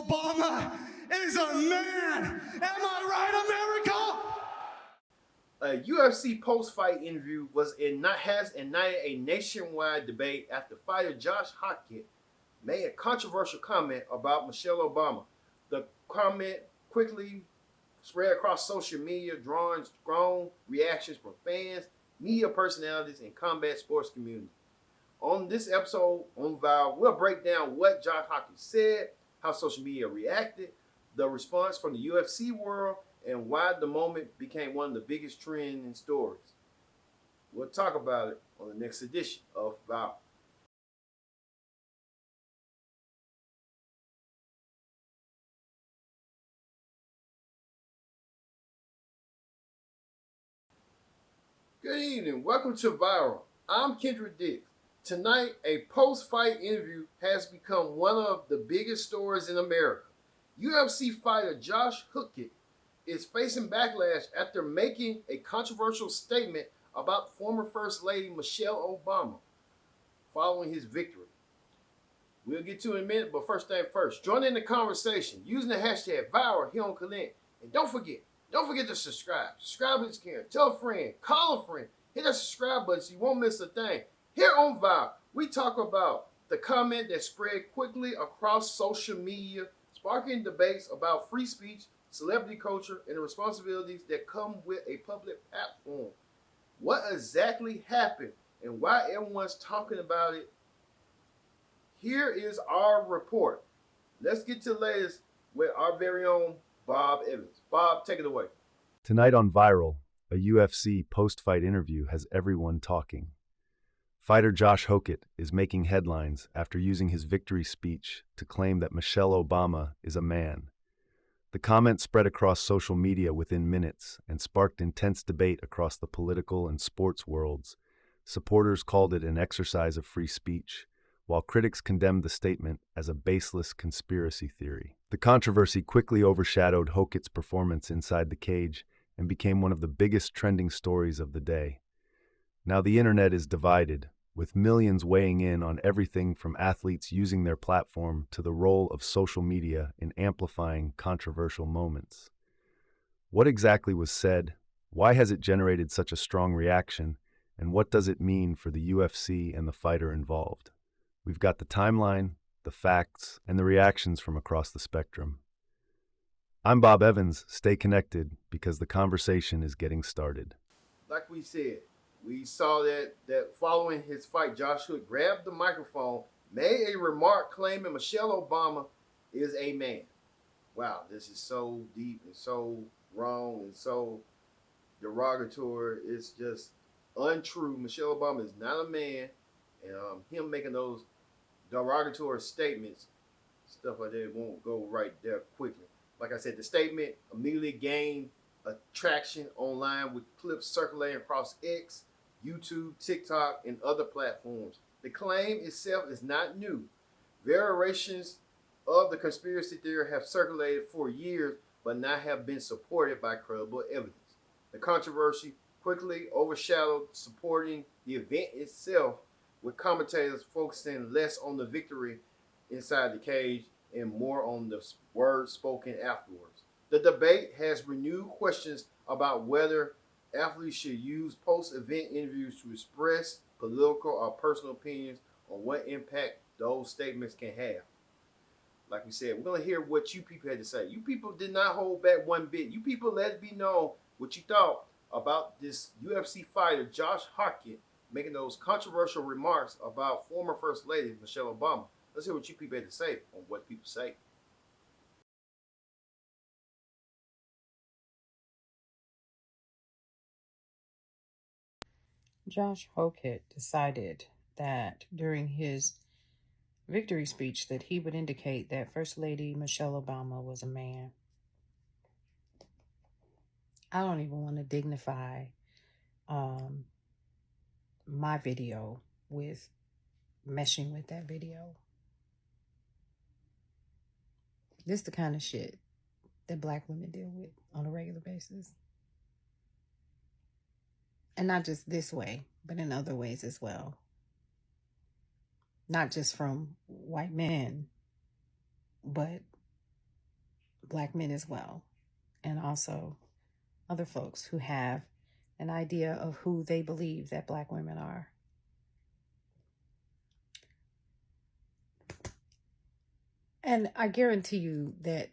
Obama is a man. Am I right, America? A UFC post-fight interview has ignited a nationwide debate after fighter Josh Hockett made a controversial comment about Michelle Obama. The comment quickly spread across social media, drawing strong reactions from fans, media personalities, and combat sports community. On this episode on Viral, we'll break down what Josh Hockett said, how social media reacted, the response from the UFC world, and why the moment became one of the biggest trending stories. We'll talk about it on the next edition of Viral. Good evening. Welcome to Viral. I'm Kendrick Dix. Tonight, a post-fight interview has become one of the biggest stories in America. UFC fighter Josh Hockett is facing backlash after making a controversial statement about former First Lady Michelle Obama following his victory. We'll get to it in a minute, but first thing first, join in the conversation using the hashtag Viral here on Connect. And don't forget to subscribe. Subscribe to this channel. Tell a friend, call a friend, hit that subscribe button so you won't miss a thing. Here on Viral, we talk about the comment that spread quickly across social media, sparking debates about free speech, celebrity culture, and the responsibilities that come with a public platform. What exactly happened and why everyone's talking about it? Here is our report. Let's get to the latest with our very own Bob Evans. Bob, take it away. Tonight on Viral, a UFC post-fight interview has everyone talking. Fighter Josh Hockett is making headlines after using his victory speech to claim that Michelle Obama is a man. The comment spread across social media within minutes and sparked intense debate across the political and sports worlds. Supporters called it an exercise of free speech, while critics condemned the statement as a baseless conspiracy theory. The controversy quickly overshadowed Hockett's performance inside the cage and became one of the biggest trending stories of the day. Now the internet is divided, with millions weighing in on everything from athletes using their platform to the role of social media in amplifying controversial moments. What exactly was said? Why has it generated such a strong reaction? And what does it mean for the UFC and the fighter involved? We've got the timeline, the facts, and the reactions from across the spectrum. I'm Bob Evans. Stay connected because the conversation is getting started. Like we said, we saw that following his fight, Josh Hockett grabbed the microphone, made a remark claiming Michelle Obama is a man. Wow, this is so deep and so wrong and so derogatory. It's just untrue. Michelle Obama is not a man, and him making those derogatory statements, stuff like that, won't go right there quickly. Like I said, the statement immediately gained attraction online with clips circulating across X, YouTube, TikTok, and other platforms. The claim itself is not new. Variations of the conspiracy theory have circulated for years, but not have been supported by credible evidence. The controversy quickly overshadowed supporting the event itself, with commentators focusing less on the victory inside the cage and more on the words spoken afterwards. The debate has renewed questions about whether athletes should use post-event interviews to express political or personal opinions on what impact those statements can have. Like we said, we're going to hear what you people had to say. You people did not hold back one bit. You people let it be known what you thought about this UFC fighter, Josh Hockett, making those controversial remarks about former First Lady Michelle Obama. Let's hear what you people had to say on what people say. Josh Hockett decided that during his victory speech that he would indicate that First Lady Michelle Obama was a man. I don't even want to dignify my video with meshing with that video. This is the kind of shit that Black women deal with on a regular basis. And not just this way, but in other ways as well. Not just from white men, but Black men as well, and also other folks who have an idea of who they believe that Black women are. And I guarantee you that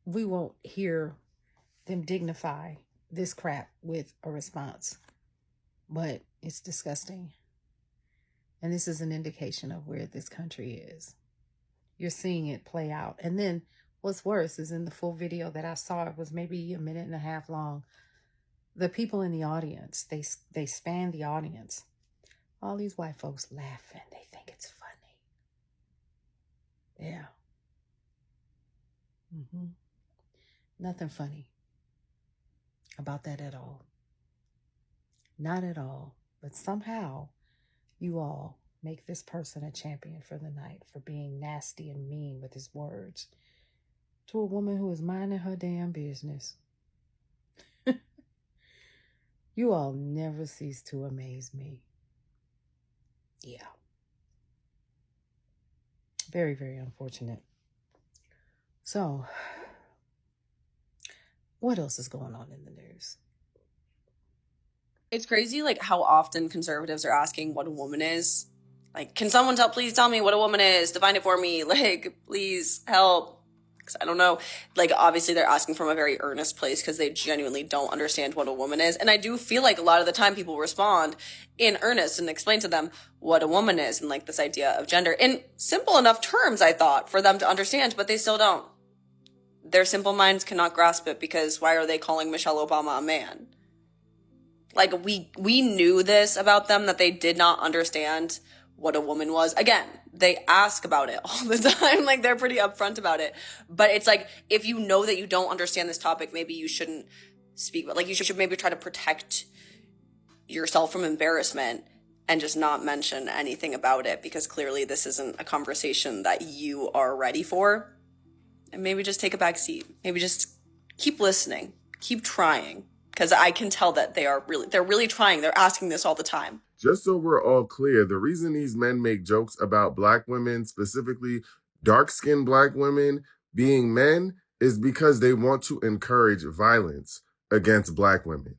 we won't hear them dignify this crap with a response, but it's disgusting. And this is an indication of where this country is. You're seeing it play out. And then what's worse is in the full video that I saw, it was maybe a minute and a half long. The people in the audience, they span the audience. All these white folks laughing. They think it's funny. Yeah. Nothing funny about that at all. Not at all. But somehow you all make this person a champion for the night for being nasty and mean with his words to a woman who is minding her damn business. You all never cease to amaze me. Yeah. Very, very unfortunate. So, what else is going on in the news? It's crazy, like, how often conservatives are asking what a woman is. Like, can someone please tell me what a woman is? Define it for me. Like, please help. Because I don't know. Like, obviously they're asking from a very earnest place because they genuinely don't understand what a woman is. And I do feel like a lot of the time people respond in earnest and explain to them what a woman is and, like, this idea of gender in simple enough terms, I thought, for them to understand, but they still don't. Their simple minds cannot grasp it because why are they calling Michelle Obama a man? Like, we knew this about them, that they did not understand what a woman was. Again, they ask about it all the time. Like, they're pretty upfront about it. But it's like, if you know that you don't understand this topic, maybe you shouldn't speak about, like, you should maybe try to protect yourself from embarrassment and just not mention anything about it, because clearly this isn't a conversation that you are ready for. And maybe just take a back seat. Maybe just keep listening, keep trying. Because I can tell that they're really trying. They're asking this all the time. Just so we're all clear, the reason these men make jokes about Black women, specifically dark-skinned Black women, being men, is because they want to encourage violence against Black women.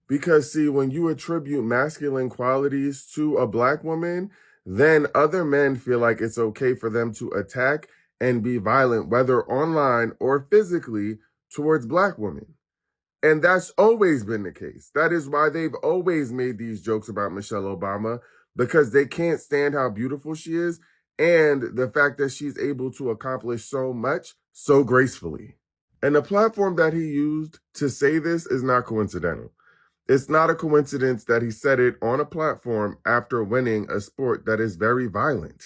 Because, see, when you attribute masculine qualities to a Black woman, then other men feel like it's okay for them to attack and be violent, whether online or physically, towards Black women. And that's always been the case. That is why they've always made these jokes about Michelle Obama, because they can't stand how beautiful she is and the fact that she's able to accomplish so much so gracefully. And the platform that he used to say this is not coincidental. It's not a coincidence that he said it on a platform after winning a sport that is very violent.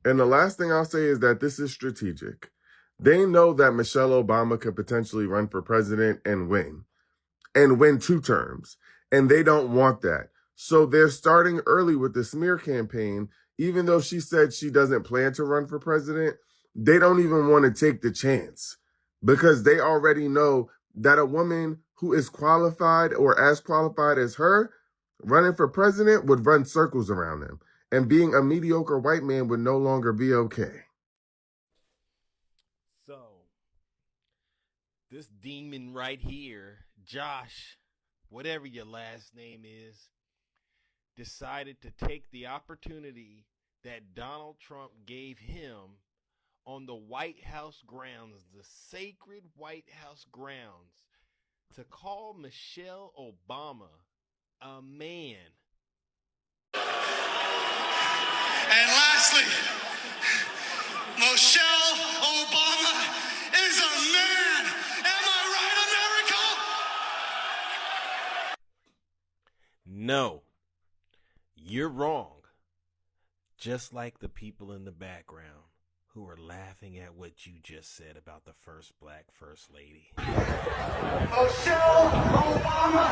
And the last thing I'll say is that this is strategic. They know that Michelle Obama could potentially run for president and win 2 terms. And they don't want that. So they're starting early with the smear campaign. Even though she said she doesn't plan to run for president, they don't even want to take the chance because they already know that a woman who is qualified or as qualified as her running for president would run circles around them. And being a mediocre white man would no longer be okay. So, this demon right here, Josh, whatever your last name is, decided to take the opportunity that Donald Trump gave him on the White House grounds, the sacred White House grounds, to call Michelle Obama a man. And lastly, Michelle Obama is a man. Am I right, America? No, you're wrong. Just like the people in the background who are laughing at what you just said about the first Black First Lady. Michelle Obama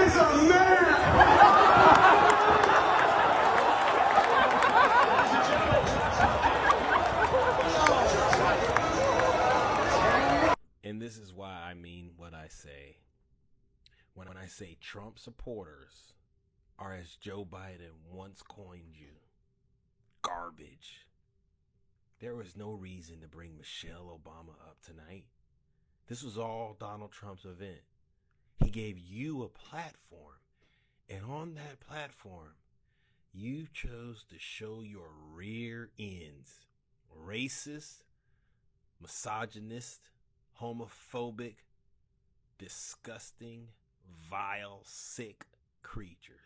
is a man. And this is why I mean what I say. When I say Trump supporters are, as Joe Biden once coined you, garbage. There was no reason to bring Michelle Obama up tonight. This was all Donald Trump's event. He gave you a platform, and on that platform, you chose to show your rear ends. Racist, misogynist, homophobic, disgusting, vile, sick creatures.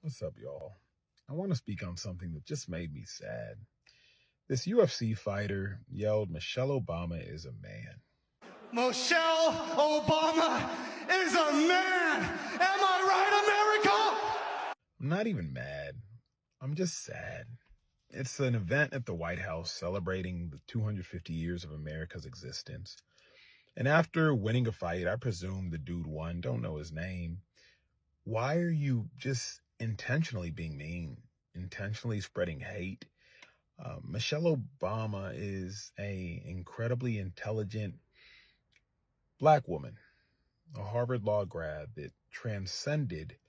What's up, y'all? I want to speak on something that just made me sad. This UFC fighter yelled, "Michelle Obama is a man." Michelle Obama is a man. Am I right, America? I'm not even mad. I'm just sad. It's an event at the White House celebrating the 250 years of America's existence. And after winning a fight, I presume the dude won, don't know his name. Why are you just intentionally being mean, intentionally spreading hate? Michelle Obama is an incredibly intelligent Black woman, a Harvard Law grad that transcended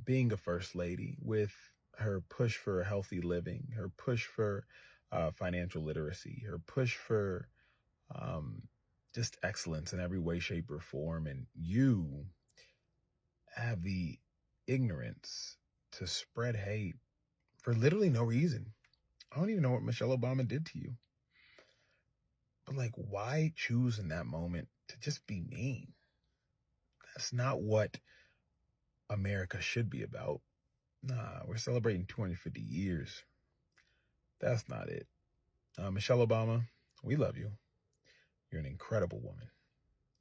being a first lady with her push for a healthy living, her push for financial literacy, her push for just excellence in every way, shape, or form. And you have the ignorance to spread hate for literally no reason. I don't even know what Michelle Obama did to you. But like, why choose in that moment to just be mean? That's not what America should be about. Nah, we're celebrating 250 years. That's not it. Michelle Obama, we love you. You're an incredible woman.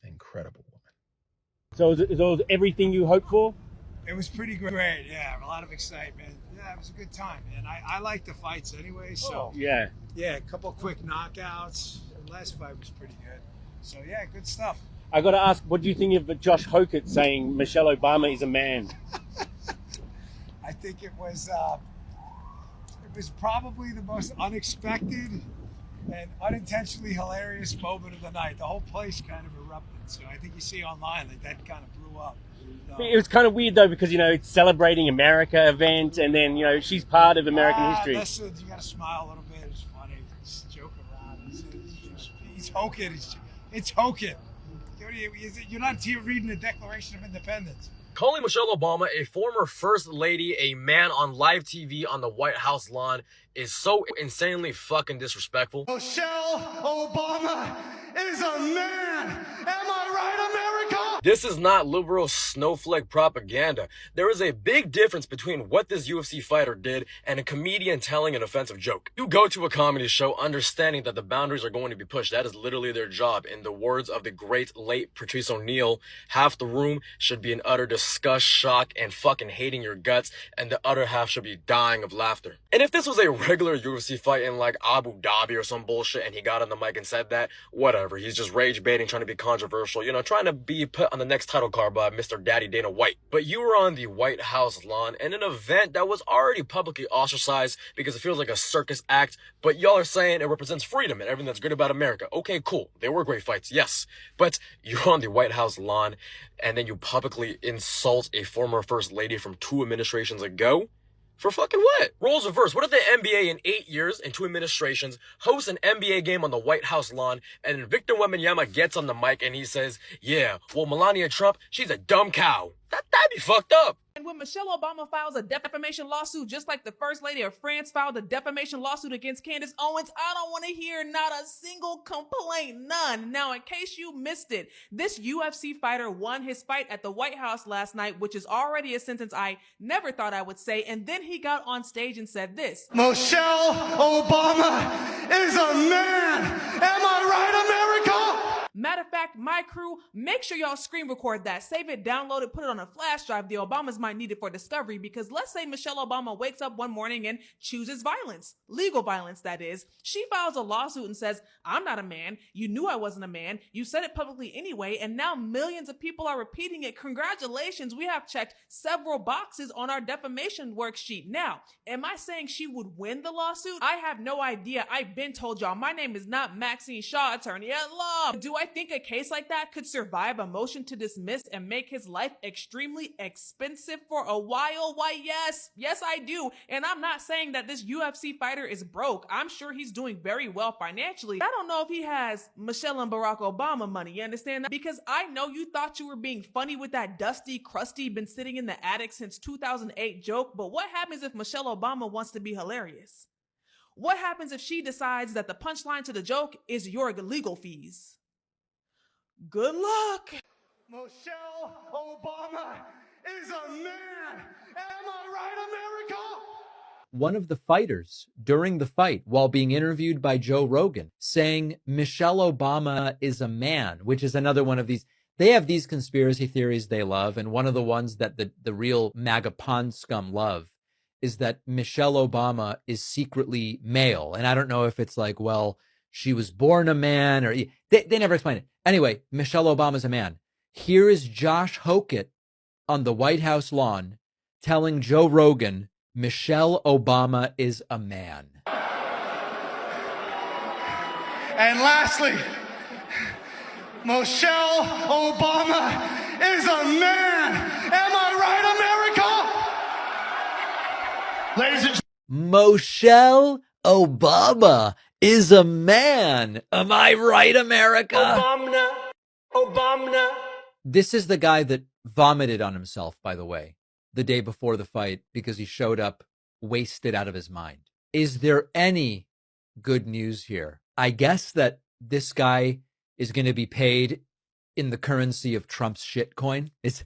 Incredible woman. So is it everything you hoped for? It was pretty great, yeah. A lot of excitement. Yeah, it was a good time, man. I like the fights anyway, so Yeah. yeah, a couple quick knockouts. The last fight was pretty good. So yeah, good stuff. I got to ask, what do you think of Josh Hokett saying Michelle Obama is a man? I think it was probably the most unexpected and unintentionally hilarious moment of the night. The whole place kind of erupted. So I think you see online like that kind of blew up. So, It was kind of weird though, because it's celebrating America event, and then she's part of American history. You got to smile a little bit. It's funny. Just joke around. He's Hokett. It's Hokett. You're not here reading the Declaration of Independence. Calling Michelle Obama a former first lady, a man on live TV on the White House lawn is so insanely fucking disrespectful. Michelle Obama is a man. Am I right, America? This is not liberal snowflake propaganda. There is a big difference between what this UFC fighter did and a comedian telling an offensive joke. You go to a comedy show understanding that the boundaries are going to be pushed. That is literally their job. In the words of the great late Patrice O'Neal, half the room should be in utter disgust, shock, and fucking hating your guts, and the other half should be dying of laughter. And if this was a regular UFC fight in like Abu Dhabi or some bullshit and he got on the mic and said that, whatever. He's just rage baiting, trying to be controversial, trying to be put on the next title card by Mr. Daddy Dana White. But you were on the White House lawn in an event that was already publicly ostracized because it feels like a circus act, but y'all are saying it represents freedom and everything that's great about America. Okay, cool. They were great fights, yes. But you're on the White House lawn and then you publicly insult a former first lady from 2 administrations ago? For fucking what? Roles reverse. What if the NBA in 8 years and 2 administrations hosts an NBA game on the White House lawn and then Victor Wembanyama gets on the mic and he says, yeah, well, Melania Trump, she's a dumb cow. That'd be fucked up. And when Michelle Obama files a defamation lawsuit, just like the First Lady of France filed a defamation lawsuit against Candace Owens, I don't want to hear not a single complaint, none. Now, in case you missed it, this UFC fighter won his fight at the White House last night, which is already a sentence I never thought I would say. And then he got on stage and said this. Michelle Obama is a man. Am I right, America? Matter of fact, my crew, make sure y'all screen record that. Save it, download it, put it on a flash drive. The Obamas might need it for discovery, because let's say Michelle Obama wakes up one morning and chooses violence. Legal violence, that is. She files a lawsuit and says, I'm not a man. You knew I wasn't a man. You said it publicly anyway, and now millions of people are repeating it. Congratulations, we have checked several boxes on our defamation worksheet. Now, am I saying she would win the lawsuit? I have no idea. I've been told y'all, my name is not Maxine Shaw, attorney at law. Do I I think a case like that could survive a motion to dismiss and make his life extremely expensive for a while? Why, yes. Yes, I do. And I'm not saying that this UFC fighter is broke. I'm sure he's doing very well financially. I don't know if he has Michelle and Barack Obama money. You understand that? Because I know you thought you were being funny with that dusty, crusty, been sitting in the attic since 2008 joke. But what happens if Michelle Obama wants to be hilarious? What happens if she decides that the punchline to the joke is your legal fees? Good luck. Michelle Obama is a man. Am I right, America? One of the fighters during the fight, while being interviewed by Joe Rogan, saying Michelle Obama is a man, which is another one of these. They have these conspiracy theories they love. And one of the ones that the real MAGA pond scum love is that Michelle Obama is secretly male. And I don't know if it's like, well, she was born a man, or they never explain it. Anyway, Michelle Obama's a man. Here is Josh Hokett on the White House lawn telling Joe Rogan Michelle Obama is a man. And lastly, Michelle Obama is a man. Am I right, America? Ladies and Michelle Obama is a man. Am I right, America? Obama. This is the guy that vomited on himself, by the way, the day before the fight because he showed up wasted out of his mind. Is there any good news here? I guess that this guy is going to be paid in the currency of Trump's shitcoin. Is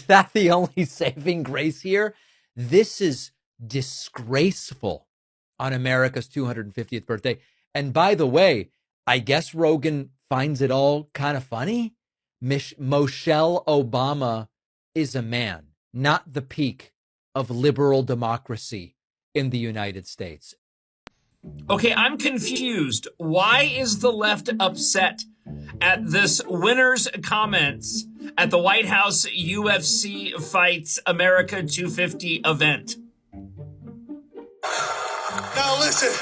that the only saving grace here? This is disgraceful on America's 250th birthday. And by the way, I guess Rogan finds it all kind of funny. Michelle Obama is a man, not the peak of liberal democracy in the United States. Okay, I'm confused. Why is the left upset at this winner's comments at the White House UFC Fights America 250 event? now listen,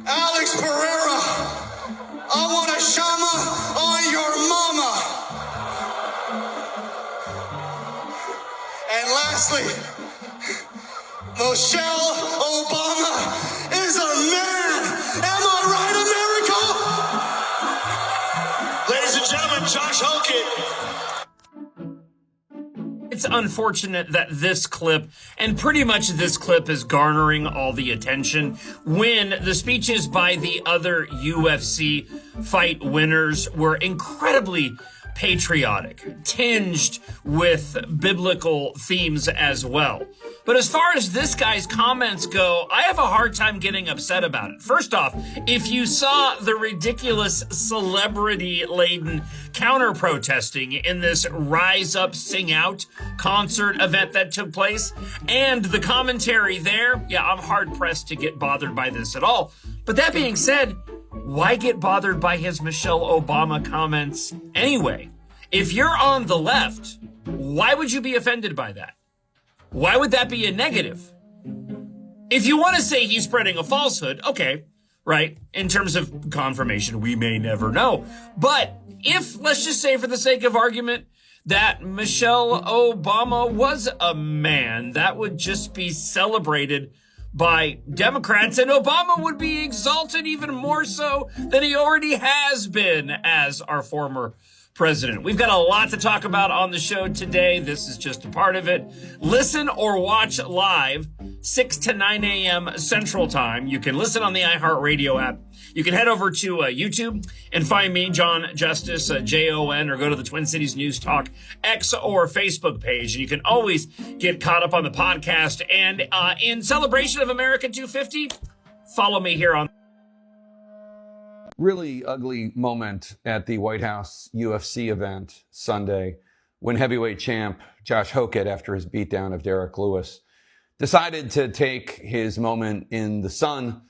Alex Pereira, I want a shama on your mama. And lastly, Michelle Obama is a man. Am I right, America? Ladies and gentlemen, Josh Hokett. It's unfortunate that this clip, and pretty much this clip, is garnering all the attention when the speeches by the other UFC fight winners were incredibly patriotic, tinged with biblical themes as well. But as far as this guy's comments go, I have a hard time getting upset about it. First off, if you saw the ridiculous celebrity-laden counter-protesting in this Rise Up, Sing Out concert event that took place, and the commentary there, yeah, I'm hard-pressed to get bothered by this at all. But that being said, why get bothered by his Michelle Obama comments anyway? If you're on the left, why would you be offended by that? Why would that be a negative? If you want to say he's spreading a falsehood, okay, right? In terms of confirmation, we may never know. But if, let's just say for the sake of argument, that Michelle Obama was a man, that would just be celebrated by Democrats, and Obama would be exalted even more so than he already has been as our former president. We've got a lot to talk about on the show today. This is just a part of it. Listen or watch live 6 to 9 a.m. Central Time. You can listen on the iHeartRadio app. You can head over to YouTube and find me, John Justice, Jon, or go to the Twin Cities News Talk X or Facebook page. And you can always get caught up on the podcast. And in celebration of America 250, follow me here on. Really ugly moment at the White House UFC event Sunday when heavyweight champ Josh Hokett, after his beatdown of Derek Lewis, decided to take his moment in the sun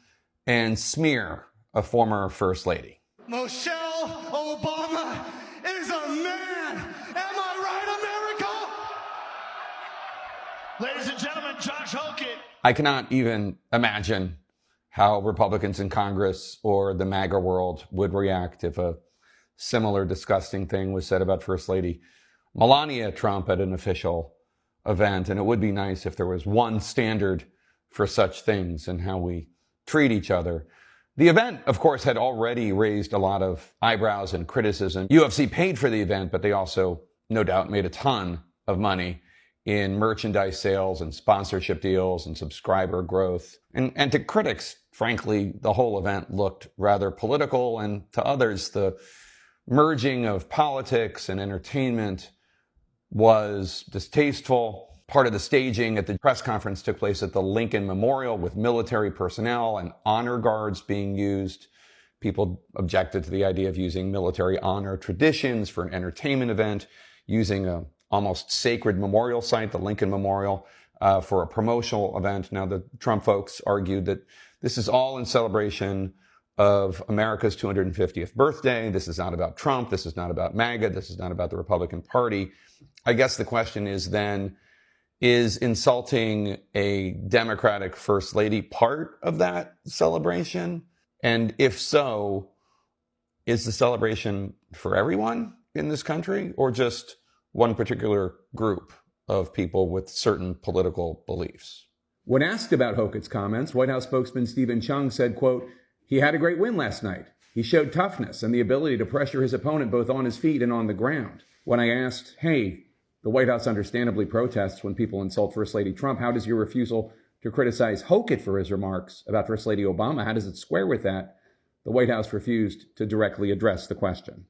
and smear a former first lady. Michelle Obama is a man. Am I right, America? Ladies and gentlemen, Josh Hokett. I cannot even imagine how Republicans in Congress or the MAGA world would react if a similar disgusting thing was said about First Lady Melania Trump at an official event. And it would be nice if there was one standard for such things and how we treat each other. The event, of course, had already raised a lot of eyebrows and criticism. UFC paid for the event, but they also, no doubt, made a ton of money in merchandise sales and sponsorship deals and subscriber growth. And to critics, frankly, the whole event looked rather political, and to others, the merging of politics and entertainment was distasteful. Part of the staging at the press conference took place at the Lincoln Memorial with military personnel and honor guards being used. People objected to the idea of using military honor traditions for an entertainment event, using a almost sacred memorial site, the Lincoln Memorial, for a promotional event. Now, the Trump folks argued that this is all in celebration of America's 250th birthday. This is not about Trump. This is not about MAGA. This is not about the Republican Party. I guess the question is then, is insulting a Democratic First Lady part of that celebration? And if so, is the celebration for everyone in this country or just one particular group of people with certain political beliefs? When asked about Hokett's comments, White House spokesman Stephen Chung said, quote, "He had a great win last night. He showed toughness and the ability to pressure his opponent both on his feet and on the ground." When I asked, hey, the White House understandably protests when people insult First Lady Trump, how does your refusal to criticize Hokett for his remarks about First Lady Obama, how does it square with that? The White House refused to directly address the question.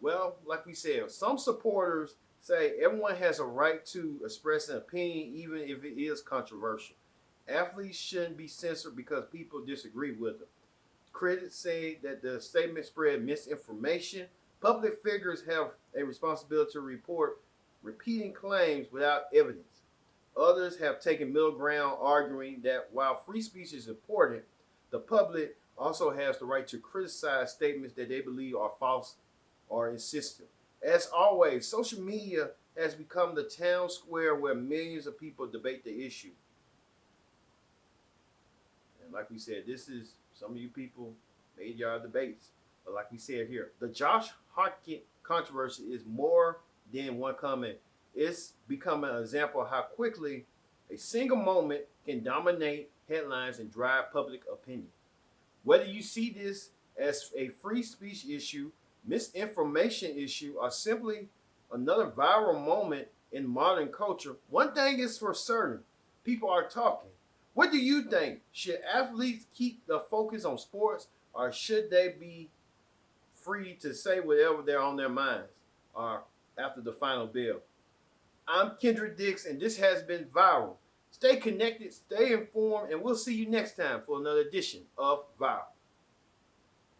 Well, like we said, some supporters say everyone has a right to express an opinion, even if it is controversial. Athletes shouldn't be censored because people disagree with them. Critics say that the statement spread misinformation. Public figures have a responsibility to report repeating claims without evidence. Others have taken middle ground, arguing that while free speech is important, the public also has the right to criticize statements that they believe are false or insistent. As always, social media has become the town square where millions of people debate the issue. And like we said, this is some of you people made your debates. But like we said here, the Josh Hokett controversy is more than one comment. It's become an example of how quickly a single moment can dominate headlines and drive public opinion. Whether you see this as a free speech issue, misinformation issue, or simply another viral moment in modern culture, one thing is for certain: people are talking. What do you think? Should athletes keep the focus on sports, or should they be free to say whatever they're on their minds or after the final bell? I'm Kendrick Dix, and this has been Viral. Stay connected, stay informed, and we'll see you next time for another edition of Viral.